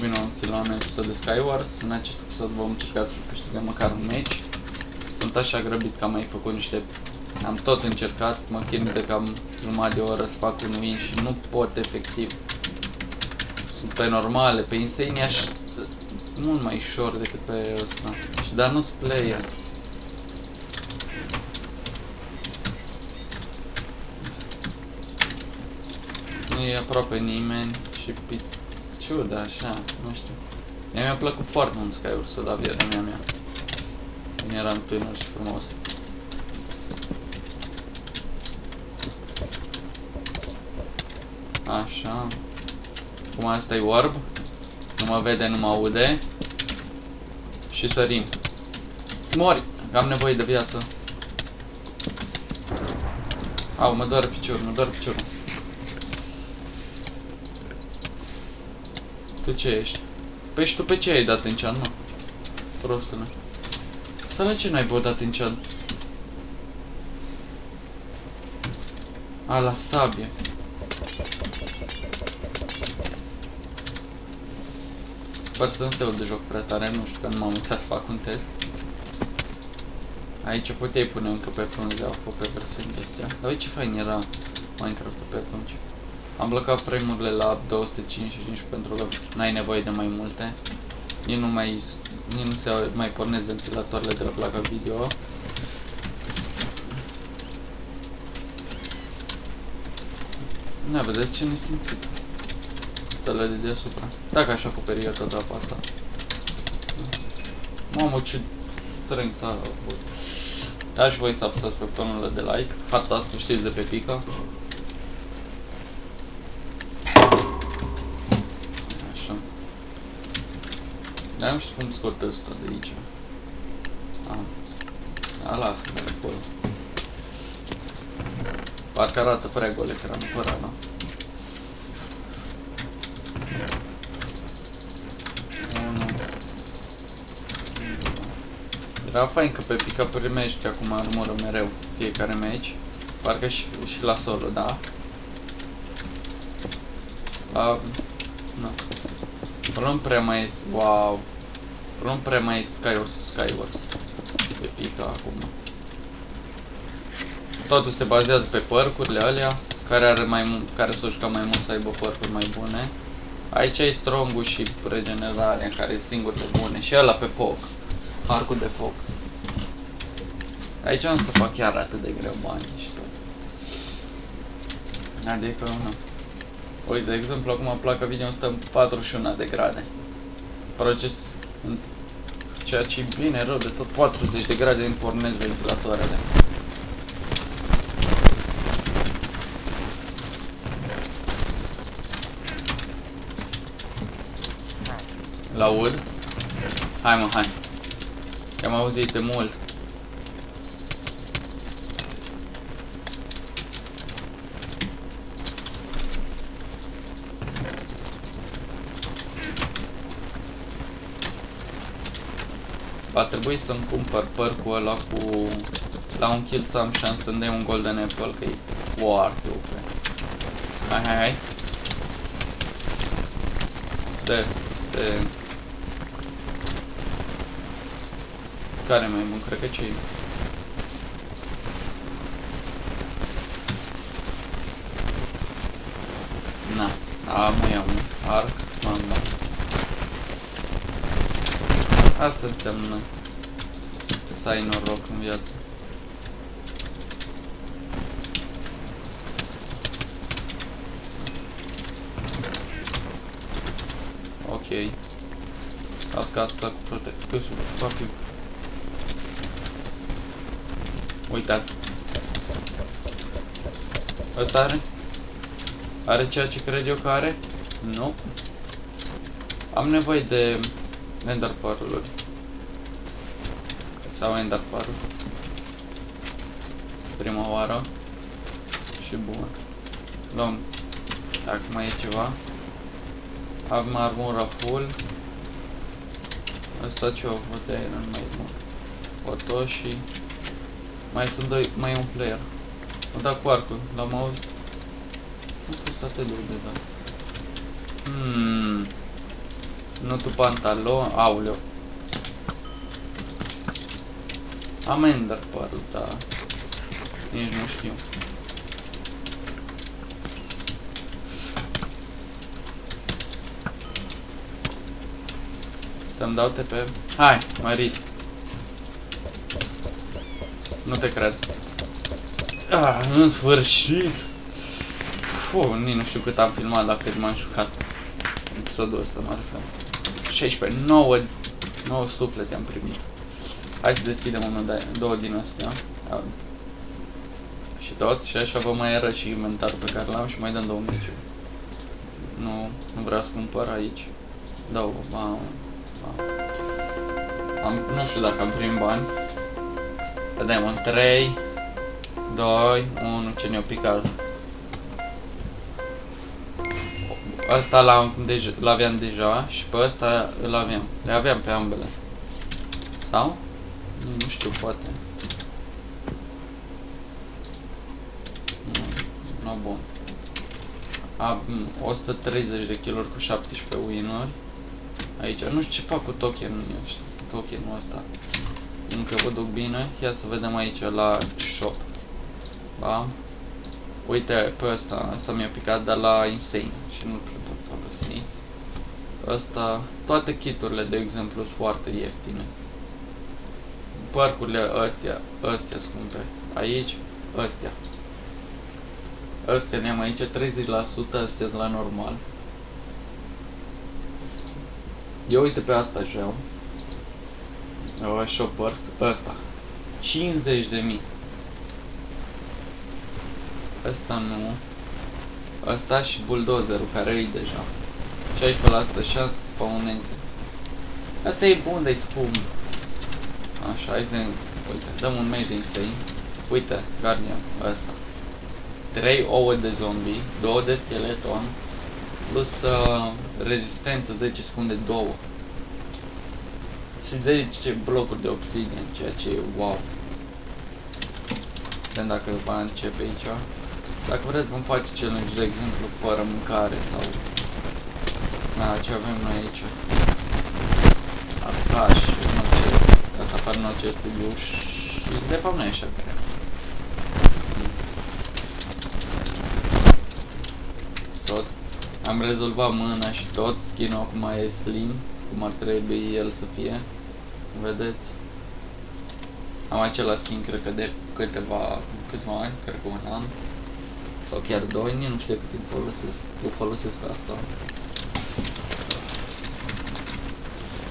vină un silon episod de Skywars. În acest episod vom încerca să câștigăm măcar un match. Sunt așa grăbit că am mai făcut niște... Am tot încercat, mă chinui de cam jumătate de oră să fac un win și nu pot efectiv. Sunt pe normale, pe Insane aș... mult mai ușor decât pe ăsta. Dar nu-s player. Nu e aproape nimeni și piciuda așa, nu știu. Mi-a plăcut foarte mult Skywars-ul la viața mea. Când eram tânăr și frumos. Așa. Cum asta e orb. Nu mă vede, nu mă aude. Și sărim. Mori! Că am nevoie de viață. Au, mă doare piciorul, mă doare piciorul. Tu ce ești? Păi și tu pe ce ai dat enchant, mă? Prostule. Să la ce n-ai bă dat enchant? A, la sabie. Sper să nu se aude joc prea tare, nu știu că nu m-am uitat să fac un test. Aici puteai pune încă pe frunzea pe versiunile astea. Dar uite ce fain era Minecraft pe atunci. Am blocat frame-urile la 255 pentru că n-ai nevoie de mai multe. Nici nu se mai pornesc ventilatoarele de la placa video. Na, vedeți ce nesimțit. Tăle de deasupra. Dacă aș acoperi eu toată apa asta. Mamă, ce trângt a avut. Aș voi să apăsați pe butonul de like. Harta asta știți de pe Pica. Așa. Dar nu știu cum scot ăsta de aici. Lasă de acolo. Parcă arată prea gol ecranul, fără ala. Era fain că pe Pica primești acum armură mereu, fiecare match. Parcă și la solo, da? Nu prea mai e... Wow! Nu prea mai e Skywars pe Pica acum. Totul se bazează pe percurile alea, care s-o juca mai mult să aibă percuri mai bune. Aici e strong-ul și regenerarea, care e singurele bune. Și ăla pe foc. Arcul de foc. Aici nu se fac chiar atât de greu bani și tot. Adică, nu. Uite, de exemplu, acum placa video stă în 41 de grade. Proces... Ceea ce e bine rău de tot, 40 de grade îmi pornesc ventilatoarele. L-aud? Hai mă, hai. Am auzit de mult. Va trebui să-mi cumpăr percul ăla cu... La un kill să am șansă să-mi dai un golden apple, că e foarte OP. Hai. Care mai bun? Cred că ce-i? Na, mă iau un arc, m-am dat. Asta înseamnă să ai noroc în viață. Ok. Las că asta cu protecție. Uitați. Ăsta are? Are ceea ce cred eu că are? Nu. Am nevoie de Ender Pearl-uri. Sau Ender Pearl. Prima oară. Și bun. Luăm. Dacă mai e ceva. Am armura full. Asta ce o văd de aia, nu mai e bun. Otoshi. Mai sunt doi, mai e un player. Mă da cu arcul, l-am auzit. Nu fost atât de dat. Nu tu pantalon, auleo. Am Ender Pearl, da. Nici nu știu. Să-mi dau TP? Hai, mă risc. Nu te cred. În sfârșit! Nici nu știu cât am filmat, la cât m-am jucat. Episodul ăsta mă refer. 16, 9 suflete am primit. Hai să deschidem două din astea. Și tot, și așa vă mai arăt și inventarul pe care l-am și mai dăm 2 mici. Nu vreau să cumpăr aici. Dau, nu știu dacă am primit bani. Vedem în 3, 2, 1, ce ne-o picat. Asta l-aveam deja și pe ăsta îl aveam. Le aveam pe ambele. Sau? Nu știu, poate. Nu, bun. Am 130 de kg cu 17 win-uri. Aici. Nu știu ce fac cu tokenul ăsta. Încă vă duc bine. Ia să vedem aici la shop. Da? Uite, pe ăsta mi-a picat de la Insane și nu cred că pot folosi. Ăsta, toate kiturile, de exemplu, sunt foarte ieftine. Parcurile astea scumpe. Aici, astea ne-am aici 30%, astea la normal. Eu uite pe asta așa. Shoppers, ăsta 50.000. Asta nu. Asta și bulldozerul care e deja 16% șans să spawneze. Asta e bun, de-i scump. Așa, hai să uite, dăm un mage de Insane. Uite, Guardian, ăsta 3 ouă de zombie, 2 de skeleton, plus rezistență 10 secunde 2 și 10 blocuri de obsidian, ceea ce e wow. Vedem dacă va începe aici. Dacă vreți vom face challenge, de exemplu, fără mâncare sau... ce avem noi aici? Arcaș, nocest. Asta apare nocest, și de fapt nu e așa greu. Tot. Am rezolvat mâna și tot, skin-ul acum e slim, cum ar trebui el să fie. Vedeți? Am același skin, cred că de câțiva ani, cred că un an. Sau chiar 2, nu știu cât timp folosesc pe asta.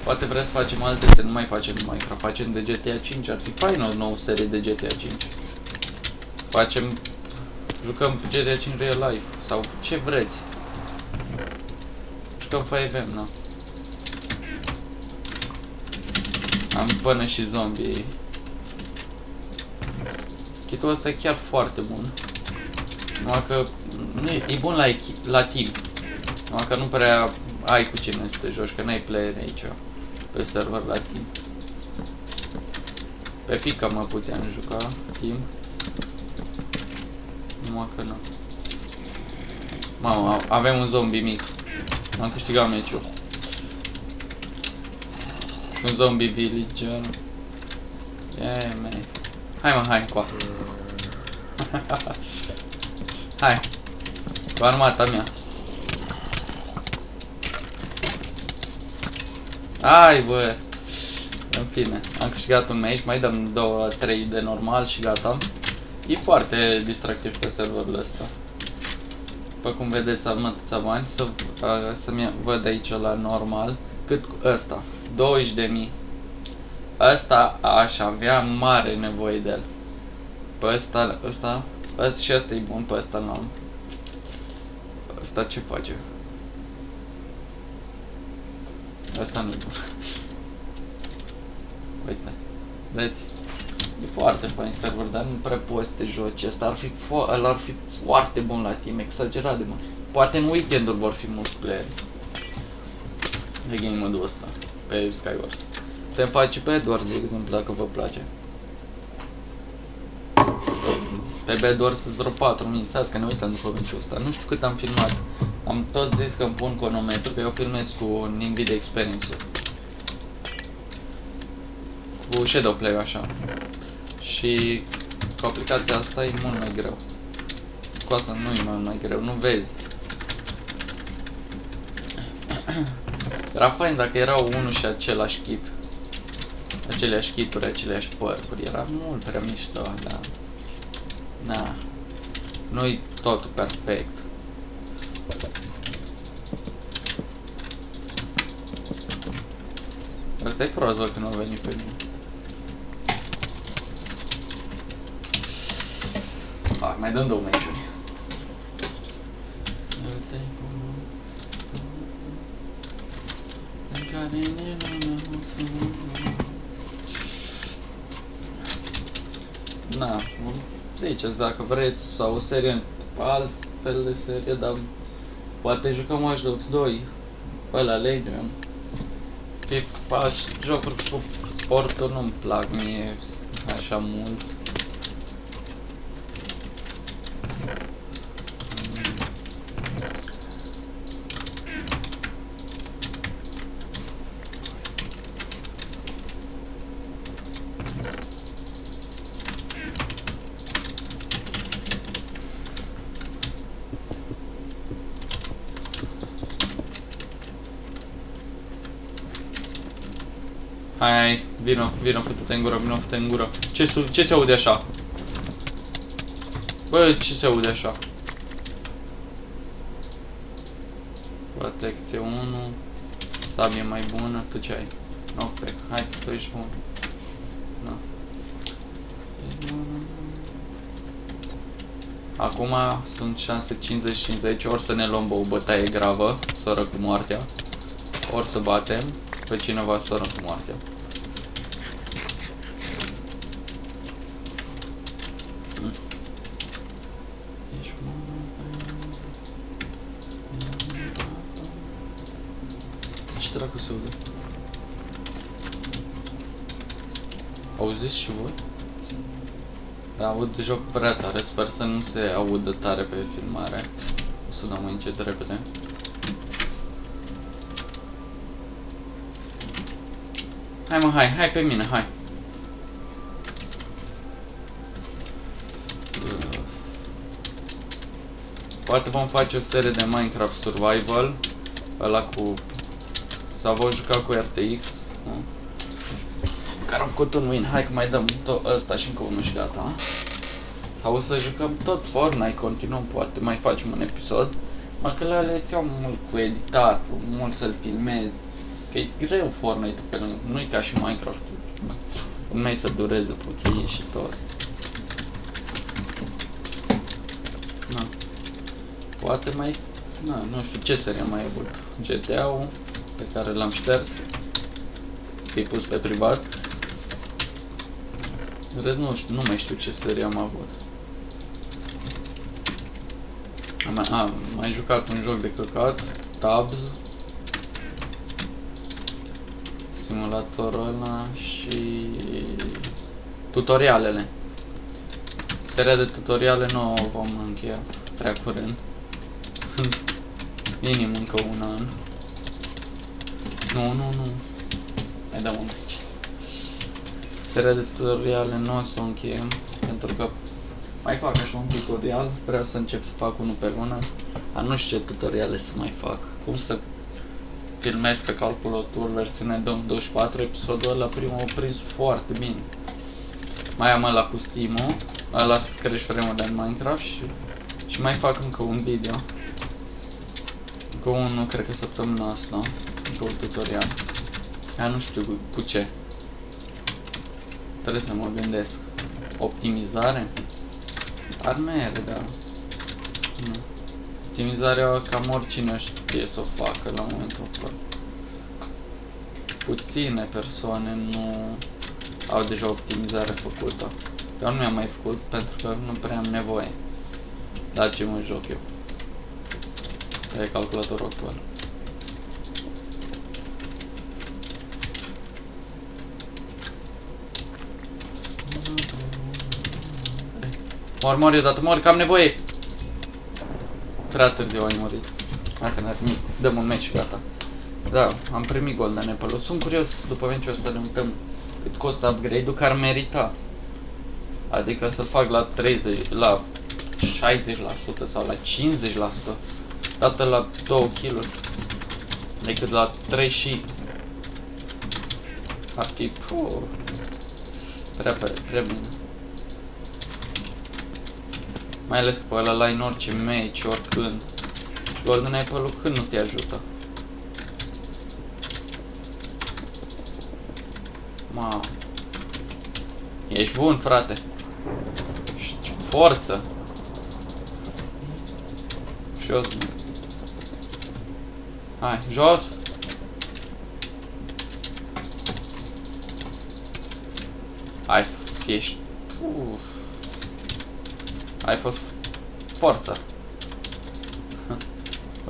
Poate vreți să facem alte, să nu mai facem Minecraft, facem de GTA 5, ar fi fain o nouă serie de GTA 5. Jucăm GTA 5 Real Life, sau ce vreți. Jucăm 5M, nu? Am până și zombie. Kitul ăsta e chiar foarte bun. Numai că nu e bun la team. Numai că nu prea ai cu cine să te joci, că n-ai player aici pe server la team. Pe pica mă puteam juca team. Numai că nu. Mamă, avem un zombie mic. Am câștigat meciul. Și un zombie villager. Yeah, man. Hai încoa. Hai. Cu armata mea. Hai, bă. În fine, am câștigat un match, mai dăm 2-3 de normal și gata. E foarte distractiv pe serverul ăsta. După cum vedeți, am atâția bani, să-mi văd aici la normal. Cât cu ăsta? 20.000. Ăsta aș avea mare nevoie de el. Pe ăsta și ăsta e bun, pe ăsta n-am. Ăsta ce face? Ăsta nu e bun. Uite, vedeți? E foarte fain server, dar nu prea poți să te joci. Ăsta ar fi foarte bun la team, exagerat de bun. Poate în weekend-uri vor fi mulți player de game mode-ul ăsta pe Skywars. Putem face pe Edward, de exemplu, dacă vă place. Pe Pe doar să-ți vreo 4000, stați că ne uităm după meciul ăsta. Nu știu cât am filmat. Am tot zis că îmi pun cronometru, că eu filmez cu Nvidia Experience-ul. Cu Shadowplay așa. Și cu aplicația asta e mult mai greu. Cu asta nu e mult mai greu, nu vezi. Era fain dacă erau unul și același kit. Aceleași kituri, aceleași părcuri. Era mult prea mișto, dar... Na. Nu-i totul perfect. Asta e prost, bă, că nu a venit pe mine. Fac, mai dăm 2 meciuri. Na, ziceți dacă vreți sau o serie, alt fel de serie, dar poate jucăm Watch Dogs 2, pe ăla Legion. FIFA și jocuri cu sportul nu-mi plac mie așa mult. Hai, vino, fă-te în gură, Ce se aude așa? Bă, ce se aude așa? Protecție 1, sabie mai bună, tu ce ai? Knockback, hai, tu ești bun. Da. Acum sunt șanse 50-50, ori să ne luăm o bătaie gravă, soră cu moartea, ori să batem pe cineva soră cu moartea. Ce dracu se aude? Auziți și voi? Da, aud joc prea tare, sper să nu se audă tare pe filmare. O să dau mai încet repede. Hai mă, hai pe mine, hai. Poate vom face o serie de Minecraft Survival. Ăla cu... Sau vom juca cu RTX, nu? Care am făcut un win, hai că mai dăm tot ăsta și încă unul și gata. Sau o să jucăm tot Fortnite, continuăm, poate mai facem un episod. Mă că le ți-au mult cu editat, mult să-l filmezi. Că e greu Fortnite pe lângă, nu-i ca și Minecraft. Urmei să dureze puțin și tot. Na. Poate mai... Na, nu știu ce serie am mai avut. GTA-ul, pe care l-am șters. Că-i pus pe privat. Rest nu știu, nu mai știu ce serie am avut. Am mai jucat un joc de căcat, Tabs. Simulatorul ăla și... tutorialele. Seria de tutoriale nu o vom încheia prea curând. Minim încă un an. Nu. Hai dăm un aici. Seria de tutoriale nu o să o încheiem, pentru că mai fac așa un tutorial, vreau să încep să fac unul pe lună. Nu știu ce tutoriale să mai fac. Cum să filmez pe calculator versiunea 2024, episodul ăla primul a prins foarte bine. Mai am ăla cu Steam-ul, ăla să crești frame-ul de Minecraft și mai fac încă un video. Încă unul, cred că săptămâna asta, încă un tutorial. Nu știu cu ce. Trebuie să mă gândesc. Optimizare? Ar merge, da. Optimizarea cam oricine știe să o facă la momentul ăsta. Puține persoane nu au deja optimizare făcută. Eu nu mi-am mai făcut pentru că nu prea am nevoie. Dar ce mă joc eu? Pe calculatorul actual. Mor eu dată, mor, că am nevoie. Prea târziu ai murit. Dacă n-ar nimic, dăm un match și gata. Da, am primit Golden Apple-ul. Sunt curios după meciul ăsta ne uităm cât costă upgrade-ul, că ar merita. Adică să-l fac la 30, la 60% sau la 50%. Dată la 2 kg. Decât la 3 și... Ar fi... Prea bine. Mai ales că pe ăla la în orice match, oricând. Și Golden Apple-ul când nu te ajută. Ma. Ești bun, frate. Forță. Jos. Hai, jos. Hai, ești. Ai fost forță.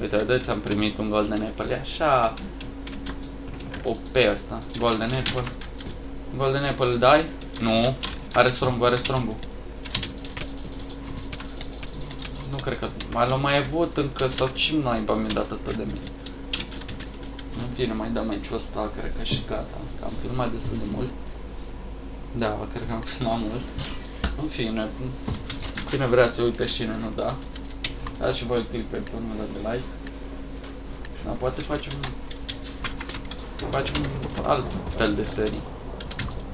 Uite, vedeți, am primit un Golden Apple. E așa OP ăsta. Golden Apple. Golden Apple îl dai? Nu. Are strong-ul, are strong-ul. Nu cred că... L-am mai avut încă sau ce naiba mi-a dat atât de mine. În fine, mai dăm meciul ăsta, cred că și gata. Că am filmat destul de mult. Da, cred că am filmat mult. În fine, cine vrea să uite și cine nu, da. Dați și voi click pe butonul ăla de like. Și poate facem alt fel de serii.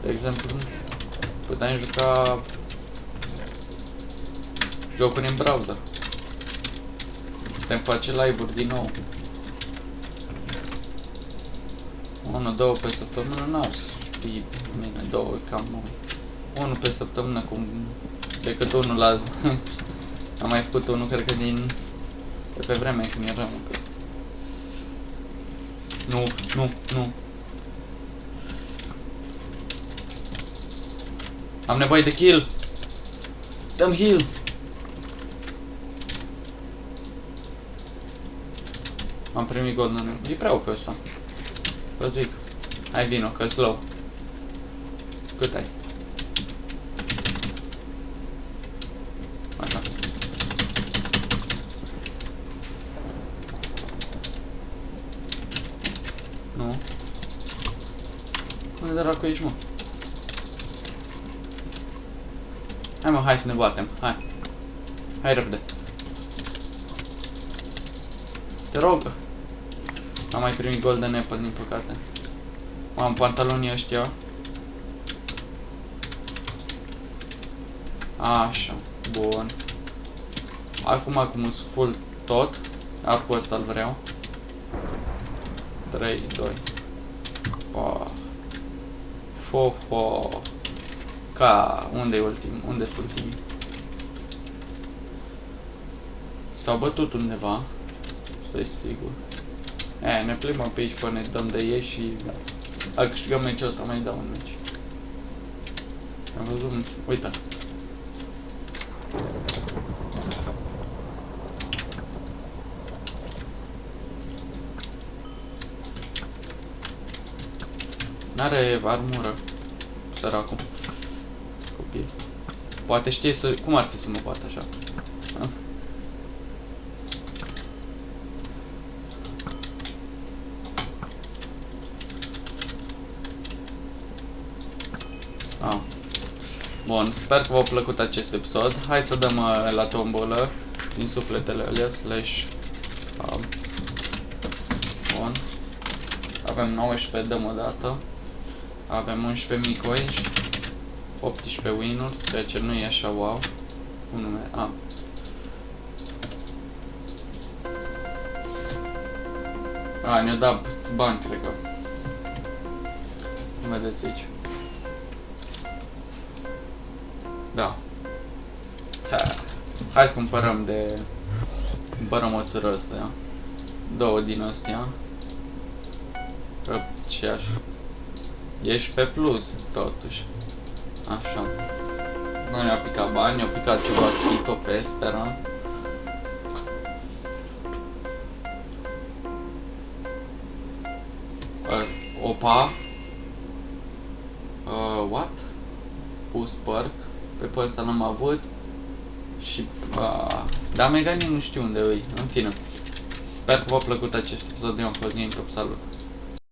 De exemplu, putem juca jocuri în browser. Putem face live-uri din nou. 1-2 pe săptămână n-ar fi bine, 2 cam mult. 1 pe săptămână cum decât unul la... Am mai făcut unul, cred că de pe vremea când eram încă. Nu. Am nevoie de kill. Dăm heal. Am primit golden. E prea OP ăsta. Vă zic. Hai vino, că slow. Cât ai? Așa. Nu. Unde de dracu ești, mă? Hai mă, hai să ne batem, hai. Hai repede. Te rog. Am mai primit Golden Apple, din păcate. Am pantalonii ăștia. Așa, bun. Acum sunt full tot. Arcul ăsta îl vreau. 3, 2. Fo. Ca, unde-i ultim? Unde sunt ultimii? S-au bătut undeva. Stai sigur. Ne plimbăm pe aici până ne dăm de ei și dacă câștigăm meciul ăsta mai dau un meci. Am văzut, uita. N-are armură, săracul. Copil. Poate știe să... Cum ar fi să mă bată așa? Bun, sper că v-a plăcut acest episod. Hai să dăm la tombolă din sufletele alea, slash... Bun. Avem 19, dăm o dată. Avem 11 micoins, 18 win-uri, ceea ce nu e așa wow. Un nume, ne-o dat bani, cred că. Vedeți aici. Da. Hai să cumpărăm cumpărăm o țără astea. 2 din astea. Ce așa. Ești pe plus, totuși. Așa. Nu ne-au picat bani, ne-au picat ceva chitope, sperăm. Opa. What? Pus park. Pe ăsta l-am avut. Și... Da, Megani nu știu unde îi. În fine. Sper că v-a plăcut acest episod. Eu am fost Gameprop. Salut!